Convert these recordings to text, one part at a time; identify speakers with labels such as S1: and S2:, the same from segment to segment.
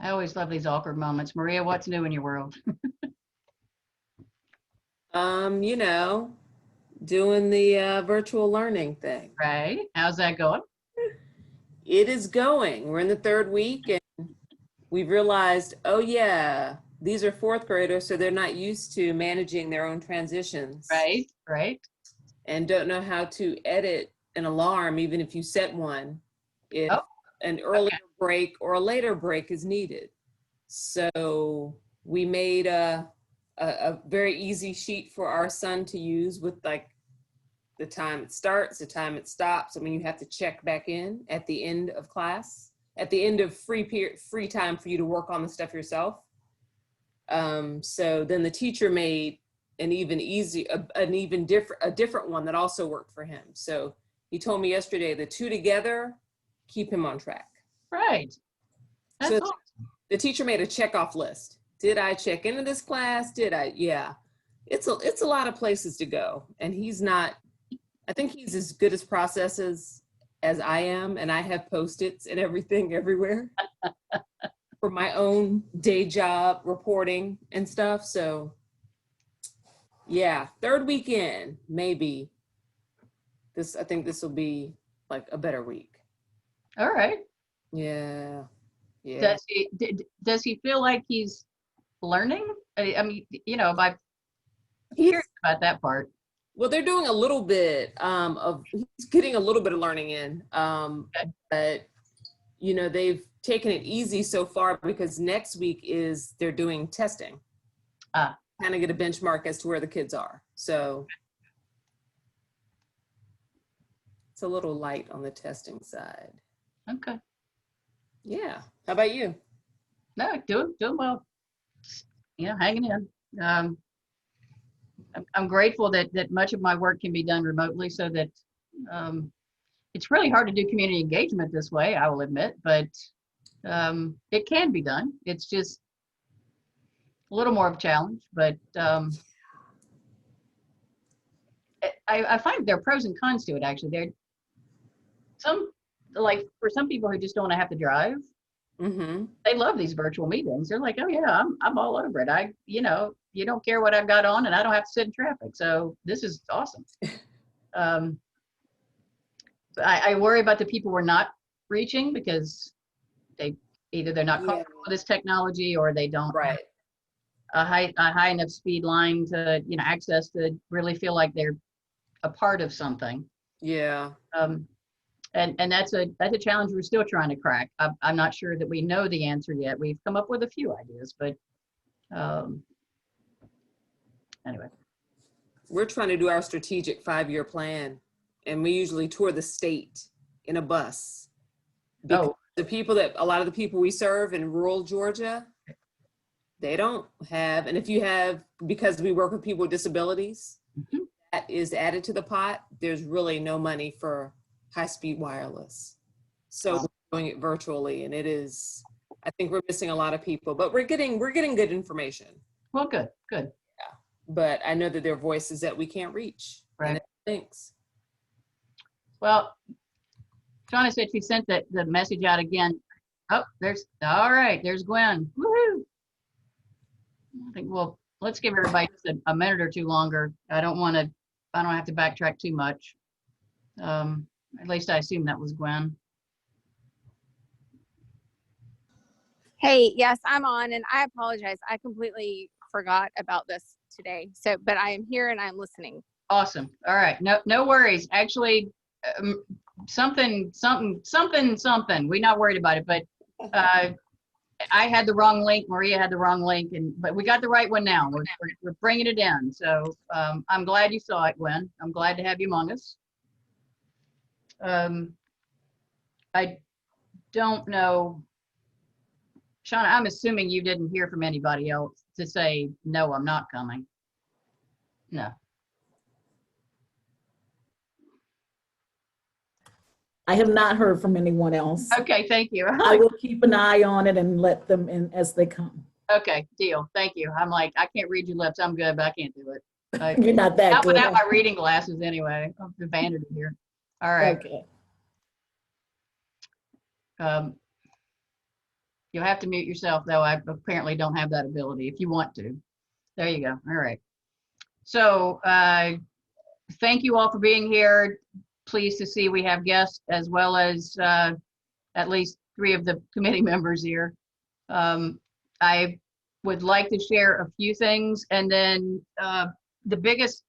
S1: I always love these awkward moments. Maria, what's new in your world?
S2: You know, doing the virtual learning thing.
S1: Right? How's that going?
S2: It is going. We're in the third week and we've realized, oh yeah, these are fourth graders, so they're not used to managing their own transitions
S1: Right, right.
S2: and don't know how to edit an alarm, even if you set one, if
S1: Oh,
S2: an earlier
S1: okay.
S2: break or a later break is needed. So we made a very easy sheet for our son to use with like the time it starts, the time it stops. I mean, you have to check back in at the end of class, at the end of free time for you to work on the stuff yourself. So then the teacher made an even different one that also worked for him. So he told me yesterday, the two together keep him on track.
S1: Right. That's
S2: So
S1: awesome.
S2: the teacher made a check off list. Did I check into this class? Did I? Yeah. It's a lot of places to go. And he's not, I think he's as good as processes as I am. And I have Post-its and everything everywhere for my own day job reporting and stuff. So yeah, third weekend, maybe I think this will be like a better week.
S1: All right.
S2: Yeah. Yeah.
S1: Does he feel like he's learning? I mean, by
S2: He's,
S1: curious about that part.
S2: well, they're doing a little bit he's getting a little bit of learning in.
S1: Okay.
S2: But they've taken it easy so far because next week they're doing testing. Kind of get a benchmark as to where the kids are. So it's a little light on the testing side.
S1: Okay.
S2: Yeah. How about you?
S1: No, doing well. Hanging in. I'm grateful that much of my work can be done remotely, so that it's really hard to do community engagement this way, I will admit, but it can be done. It's just a little more of a challenge, but I find there are pros and cons to it, actually. Like for some people who just don't want to have to drive, they love these virtual meetings. They're like, oh yeah, I'm all over it. You don't care what I've got on and I don't have to sit in traffic. So this is awesome. I worry about the people we're not reaching because they're not comfortable with this technology, or they don't have a high enough speed line to access to really feel like they're a part of something.
S2: Yeah.
S1: And that's a challenge we're still trying to crack. I'm not sure that we know the answer yet. We've come up with a few ideas, but anyway.
S2: We're trying to do our strategic 5-year plan, and we usually tour the state in a bus. Because a lot of the people we serve in rural Georgia, they don't have, and if you have, because we work with people with disabilities, that is added to the pot. There's really no money for high-speed wireless. So we're doing it virtually, and I think we're missing a lot of people, but we're getting good information.
S1: Well, good.
S2: Yeah. But I know that there are voices that we can't reach.
S1: Right.
S2: Thanks.
S1: Well, Shauna said she sent the message out again. Oh, all right, there's Gwen. Woohoo! I think, well, let's give everybody just a minute or two longer. I don't have to backtrack too much. At least I assume that was Gwen.
S3: Hey, yes, I'm on, and I apologize. I completely forgot about this today. But I am here and I'm listening.
S1: Awesome. All right. No worries. Actually, something. We're not worried about it, but I had the wrong link. Maria had the wrong link, but we got the right one now. We're bringing it in. So I'm glad you saw it, Gwen. I'm glad to have you among us. I don't know, Shauna, I'm assuming you didn't hear from anybody else to say, no, I'm not coming. No.
S4: I have not heard from anyone else.
S1: Okay, thank you.
S4: I will keep an eye on it and let them in as they come.
S1: Okay, deal. Thank you. I'm like, I can't read your lips. I'm good, but I can't do it.
S4: You're not that
S1: not
S4: good.
S1: Without my reading glasses anyway. I'm the vanity here. All right.
S4: Okay.
S1: You'll have to mute yourself, though. I apparently don't have that ability if you want to. There you go. All right. So thank you all for being here. Pleased to see we have guests as well as at least 3 of the committee members here. I would like to share a few things, and then the biggest,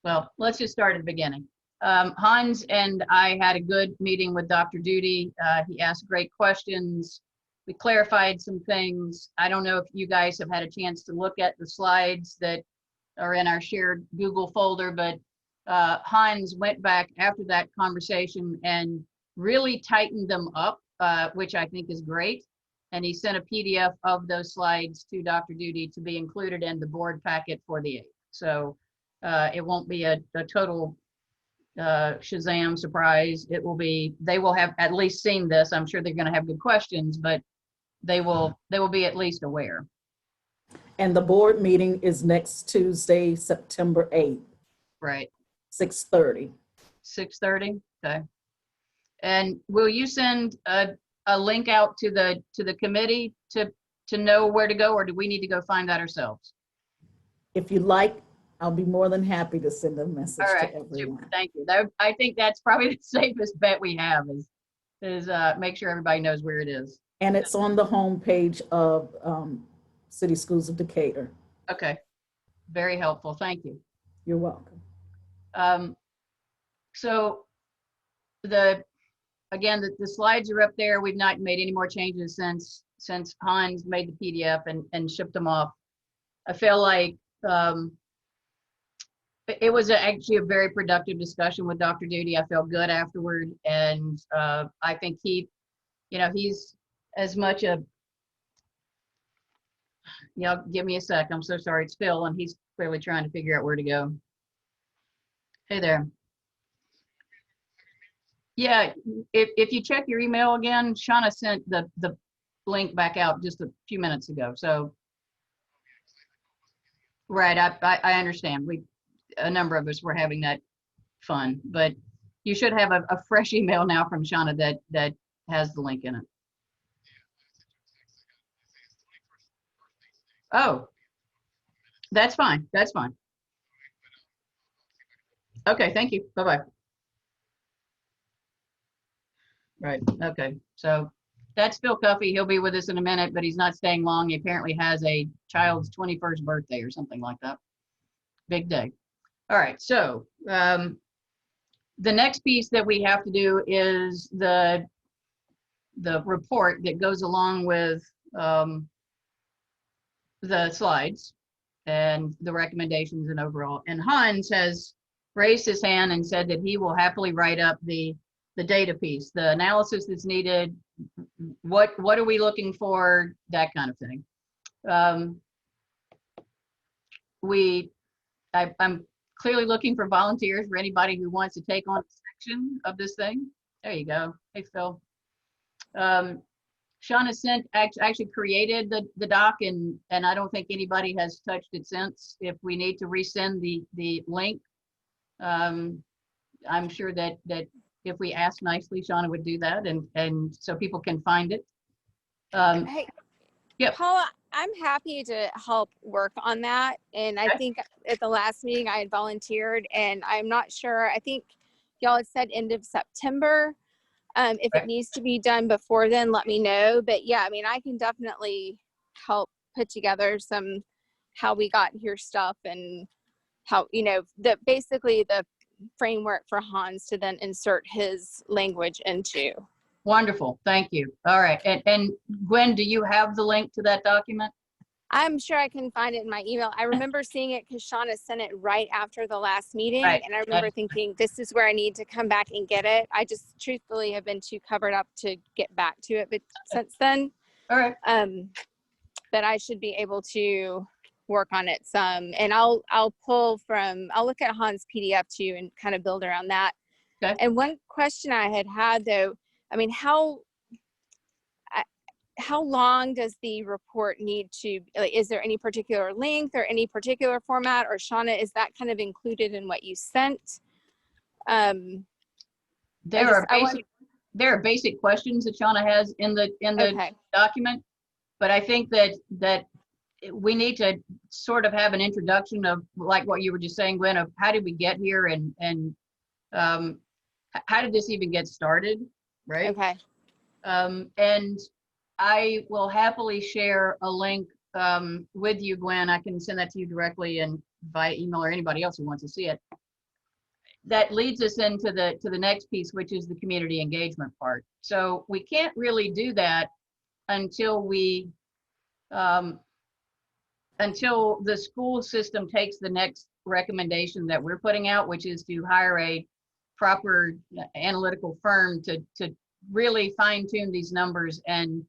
S1: well, let's just start at the beginning. Hans and I had a good meeting with Dr. Duty. He asked great questions. We clarified some things. I don't know if you guys have had a chance to look at the slides that are in our shared Google folder, but Hans went back after that conversation and really tightened them up, which I think is great. And he sent a PDF of those slides to Dr. Duty to be included in the board packet for the 8th. So it won't be a total Shazam surprise. It will be, they will have at least seen this. I'm sure they're going to have good questions, but they will be at least aware.
S4: And the board meeting is next Tuesday, September 8th,
S1: Right.
S4: 6:30.
S1: 6:30. Okay. And will you send a link out to the committee to know where to go, or do we need to go find that ourselves?
S4: If you like, I'll be more than happy to send a message
S1: All right.
S4: to everyone.
S1: Super. Thank you. I think that's probably the safest bet we have is make sure everybody knows where it is.
S4: And it's on the homepage of City Schools of Decatur.
S1: Okay. Very helpful. Thank you.
S4: You're welcome.
S1: So again, the slides are up there. We've not made any more changes since Hans made the PDF and shipped them off. I feel like it was actually a very productive discussion with Dr. Duty. I felt good afterward, and I think he's as much a, give me a sec. I'm so sorry, it's Phil, and he's clearly trying to figure out where to go. Hey there. Yeah, if you check your email again, Shauna sent the link back out just a few minutes ago. So, right, I understand. A number of us were having that fun, but you should have a fresh email now from Shauna that has the link in it. Oh, that's fine. That's fine. Okay, thank you. Bye-bye. Right, okay. So that's Phil Cuffey. He'll be with us in a minute, but he's not staying long. He apparently has a child's 21st birthday or something like that. Big day. All right, so the next piece that we have to do is the report that goes along with the slides and the recommendations and overall. And Hans has raised his hand and said that he will happily write up the data piece, the analysis that's needed, what are we looking for, that kind of thing. I'm clearly looking for volunteers for anybody who wants to take on a section of this thing. There you go. Hey, Phil. Shauna actually created the doc, and I don't think anybody has touched it since. If we need to resend the link, I'm sure that if we ask nicely, Shauna would do that, and so people can find it.
S3: Hey,
S1: yep.
S3: Paula, I'm happy to help work on that. And I think at the last meeting I had volunteered, and I'm not sure, I think y'all had said end of September. If it needs to be done before then, let me know. But yeah, I mean, I can definitely help put together some how we got here stuff, and how, basically the framework for Hans to then insert his language into.
S1: Wonderful, thank you. All right, and Gwen, do you have the link to that document?
S3: I'm sure I can find it in my email. I remember seeing it because Shauna sent it right after the last meeting.
S1: Right.
S3: And I remember thinking, this is where I need to come back and get it. I just truthfully have been too covered up to get back to it, but since then.
S1: All right.
S3: But I should be able to work on it some. And I'll look at Hans' PDF too and kind of build around that.
S1: Okay.
S3: And one question I had though, I mean, how long does the report need to, like, is there any particular length or any particular format, or Shauna, is that kind of included in what you sent?
S1: There are basic questions that Shauna has in the
S3: Okay.
S1: document. but I think that we need to sort of have an introduction of like what you were just saying, Gwen, of how did we get here and how did this even get started, right?
S3: Okay.
S1: And I will happily share a link with you, Gwen. I can send that to you directly and via email or anybody else who wants to see it. That leads us into the next piece, which is the community engagement part. So we can't really do that until until the school system takes the next recommendation that we're putting out, which is to hire a proper analytical firm to really fine tune these numbers, and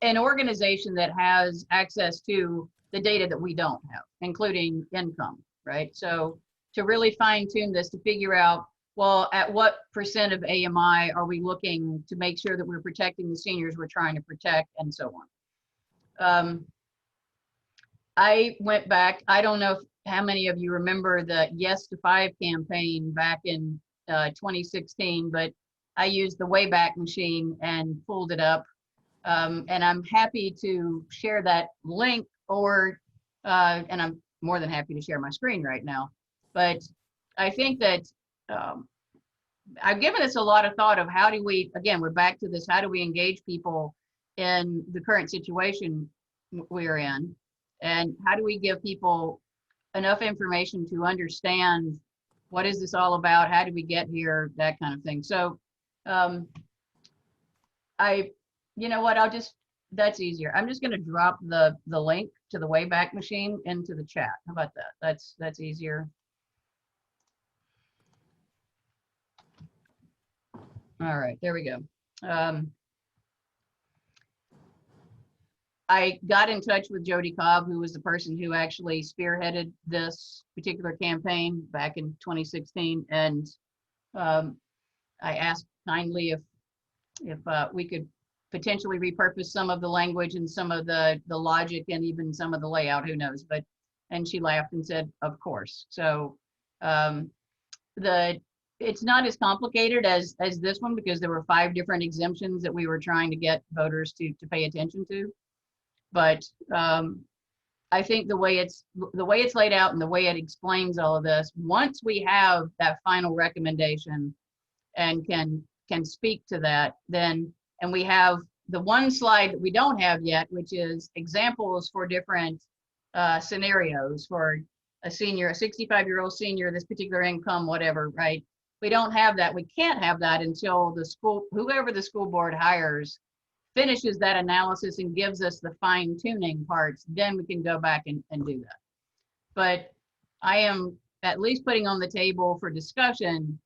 S1: an organization that has access to the data that we don't have, including income, right? So to really fine tune this, to figure out, well, at what % of AMI are we looking to make sure that we're protecting the seniors we're trying to protect, and so on. I went back, I don't know how many of you remember the Yes to 5 campaign back in 2016, but I used the Wayback Machine and pulled it up. And I'm happy to share that link, or, and I'm more than happy to share my screen right now. But I think that I've given this a lot of thought of how do we, again, we're back to this, how do we engage people in the current situation we're in? And how do we give people enough information to understand what is this all about? How did we get here? That kind of thing. So you know what, that's easier. I'm just going to drop the link to the Wayback Machine into the chat. How about that? That's easier. All right, there we go. I got in touch with Jody Cobb, who was the person who actually spearheaded this particular campaign back in 2016. And I asked kindly if we could potentially repurpose some of the language and some of the logic and even some of the layout, who knows, and she laughed and said, of course. So it's not as complicated as this one, because there were 5 different exemptions that we were trying to get voters to pay attention to. But I think the way it's laid out and the way it explains all of this, once we have that final recommendation and can speak to that, then, and we have the one slide that we don't have yet, which is examples for different scenarios for a senior, a 65-year-old senior, this particular income, whatever, right? We don't have that. We can't have that until whoever the school board hires finishes that analysis and gives us the fine tuning parts. Then we can go back and do that. But I am at least putting on the table for discussion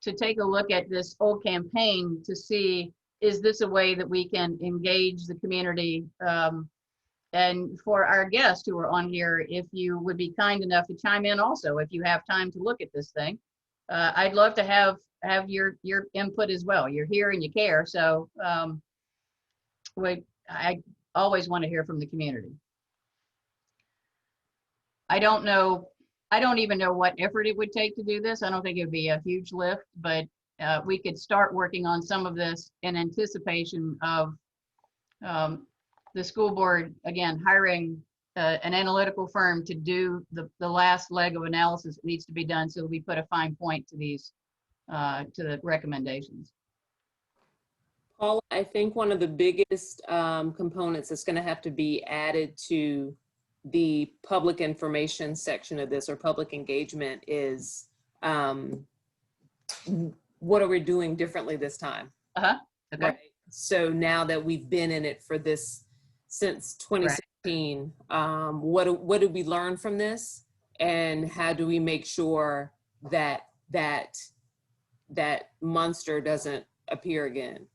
S1: to take a look at this whole campaign to see, is this a way that we can engage the community? And for our guests who are on here, if you would be kind enough to chime in also, if you have time to look at this thing, I'd love to have your input as well. You're here and you care, so I always want to hear from the community. I don't even know what effort it would take to do this. I don't think it would be a huge lift, but we could start working on some of this in anticipation of the school board, again, hiring an analytical firm to do the last leg of analysis that needs to be done, so we put a fine point to these, to the recommendations.
S2: Paula, I think one of the biggest components that's going to have to be added to the public information section of this, or public engagement, is what are we doing differently this time?
S1: Okay.
S2: Right? So now that we've been in it for this since 2016, right. What did we learn from this, and how do we make sure that that monster doesn't appear again?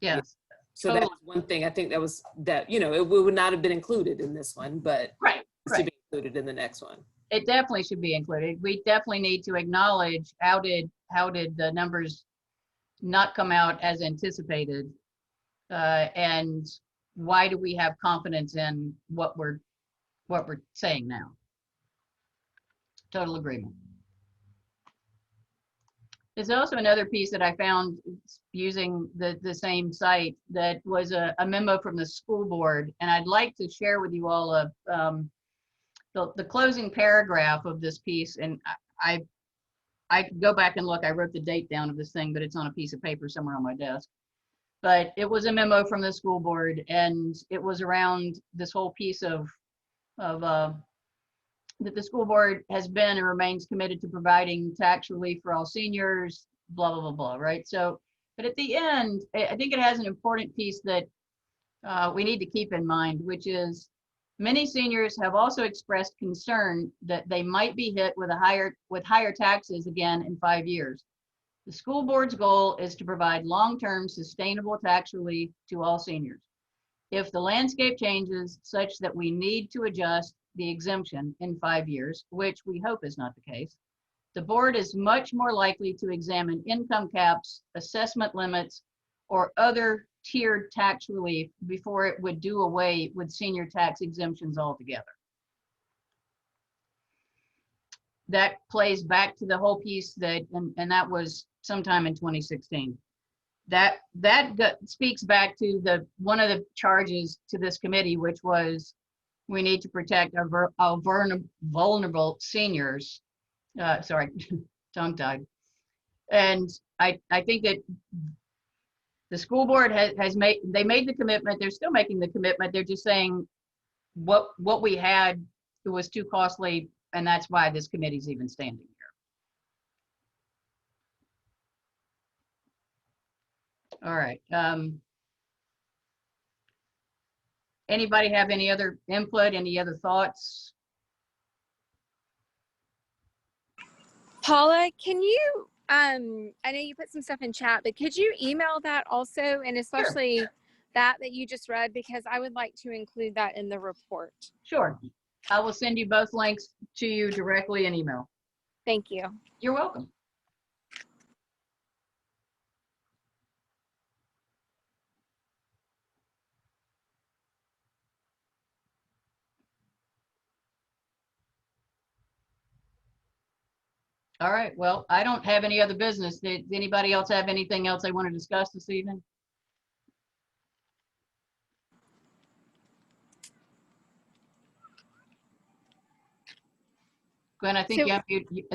S1: Yes.
S2: So that's one thing I think that it would not have been included in this one, but it should be included in the next one.
S1: It definitely should be included. We definitely need to acknowledge how did the numbers not come out as anticipated, and why do we have confidence in what we're saying now? Total agreement. There's also another piece that I found using the same site that was a memo from the school board, and I'd like to share with you all the closing paragraph of this piece. And I could go back and look. I wrote the date down of this thing, but it's on a piece of paper somewhere on my desk. But it was a memo from the school board, and it was around this whole piece of that the school board has been and remains committed to providing tax relief for all seniors, blah, blah, blah, blah, right? So, but at the end, I think it has an important piece that we need to keep in mind, which is many seniors have also expressed concern that they might be hit with higher taxes again in 5 years. The school board's goal is to provide long-term sustainable tax relief to all seniors. If the landscape changes such that we need to adjust the exemption in 5 years, which we hope is not the case, the board is much more likely to examine income caps, assessment limits, or other tiered tax relief before it would do away with senior tax exemptions altogether. That plays back to the whole piece that, and that was sometime in 2016. That speaks back to one of the charges to this committee, which was we need to protect our vulnerable seniors. Sorry, tongue-tied. And I think that the school board has made the commitment. They're still making the commitment. They're just saying what we had, it was too costly, and that's why this committee's even standing here. All right. Anybody have any other input, any other thoughts?
S3: Paula, can you, I know you put some stuff in chat, but could you email that also? And especially
S1: Sure.
S3: that you just read, because I would like to include that in the report.
S1: Sure. I will send you both links to you directly in email.
S3: Thank you.
S1: You're welcome. All right, well, I don't have any other business. Did anybody else have anything else they want to discuss this evening? Gwen, I think
S3: So-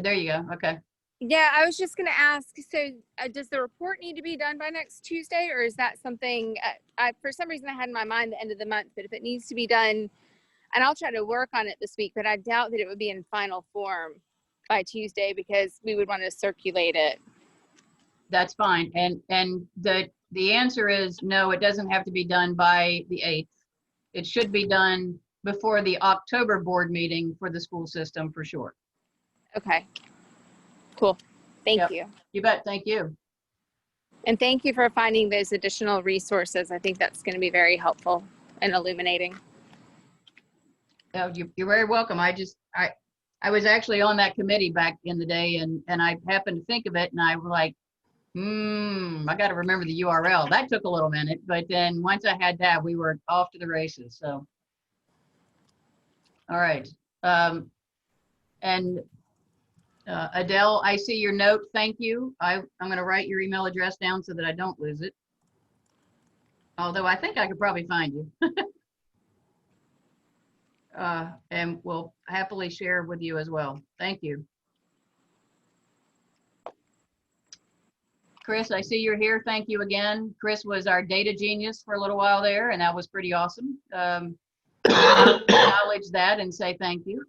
S1: there you go, okay.
S3: Yeah, I was just going to ask, so does the report need to be done by next Tuesday, or is that something, for some reason I had in my mind the end of the month, but if it needs to be done, and I'll try to work on it this week, but I doubt that it would be in final form by Tuesday because we would want to circulate it.
S1: That's fine, and the answer is no, it doesn't have to be done by the 8th. It should be done before the October board meeting for the school system for sure.
S3: Okay, cool. Thank
S1: Yep.
S3: you.
S1: You bet, thank you.
S3: And thank you for finding those additional resources. I think that's going to be very helpful and illuminating.
S1: Oh, you're very welcome. I was actually on that committee back in the day, and I happened to think of it, and I was like, I got to remember the URL. That took a little minute, but then once I had that, we were off to the races. So, all right. And Adele, I see your note. Thank you. I'm going to write your email address down so that I don't lose it. Although I think I could probably find you. And we'll happily share with you as well. Thank you. Chris, I see you're here. Thank you again. Chris was our data genius for a little while there, and that was pretty awesome. Acknowledge that and say thank you.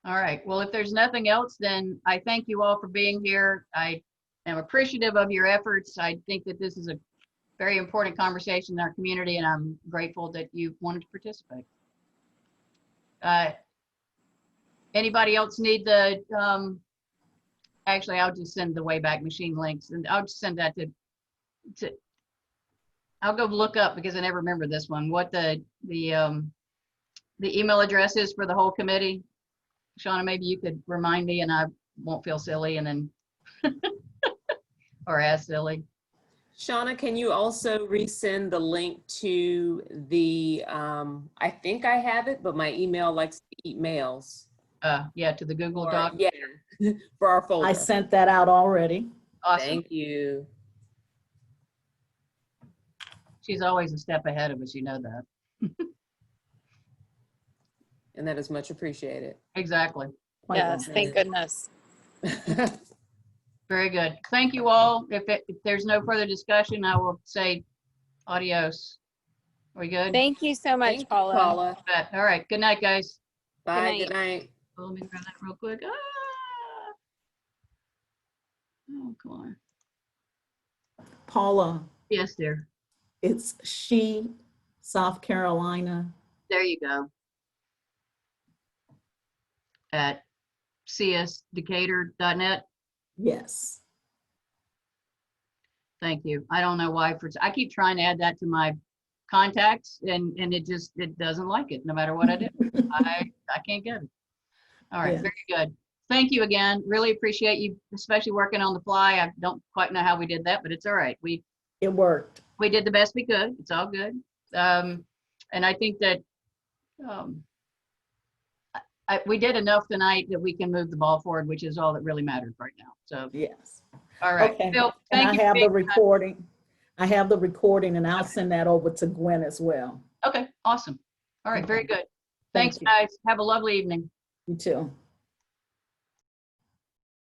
S1: All right. Well, if there's nothing else, then I thank you all for being here. I am appreciative of your efforts. I think that this is a very important conversation in our community, and I'm grateful that you wanted to participate. Anybody else need the, actually, I'll just send the Wayback Machine links, and I'll just send that to I'll go look up, because I never remember this one, what the email address is for the whole committee. Shauna, maybe you could remind me and I won't feel silly and then, or as silly.
S2: Shauna, can you also resend the link to the, I think I have it, but my email likes to eat mails.
S1: Yeah, to the Google
S2: Or-
S1: Doc.
S2: Yeah, for our folder.
S4: I sent that out already.
S1: Awesome.
S2: Thank you.
S1: She's always a step ahead of us, you know that.
S2: And that is much appreciated.
S1: Exactly.
S4: Quite
S3: Yes,
S4: well.
S3: thank goodness.
S1: Very good. Thank you all. If there's no further discussion, I will say adios. Are we good?
S3: Thank you so much,
S2: Thank you,
S3: Paula.
S2: Paula.
S1: Bet. All right. Good night, guys.
S2: Bye,
S3: night.
S2: good night.
S1: Let me grab that real quick. Oh, come on.
S4: Paula,
S1: Yes, dear.
S4: it's She, South Carolina.
S1: There you go. At csdecatur.net.
S4: Yes.
S1: Thank you. I don't know why I keep trying to add that to my contacts and it doesn't like it no matter what I do. I can't get it. All right,
S4: Yeah.
S1: very good. Thank you again. Really appreciate you, especially working on the fly. I don't quite know how we did that, but it's all right.
S4: It worked.
S1: We did the best we could. It's all good. And I think that we did enough tonight that we can move the ball forward, which is all that really matters right now. So,
S4: Yes.
S1: all right.
S4: Okay.
S1: Phil,
S4: And
S1: thank
S4: I
S1: you.
S4: have
S1: for
S4: the
S1: being-
S4: recording. I have the recording and I'll send that over to Gwen as well.
S1: Okay, awesome. All right, very good.
S4: Thank
S1: Thanks,
S4: you.
S1: guys. Have a lovely evening.
S4: You too.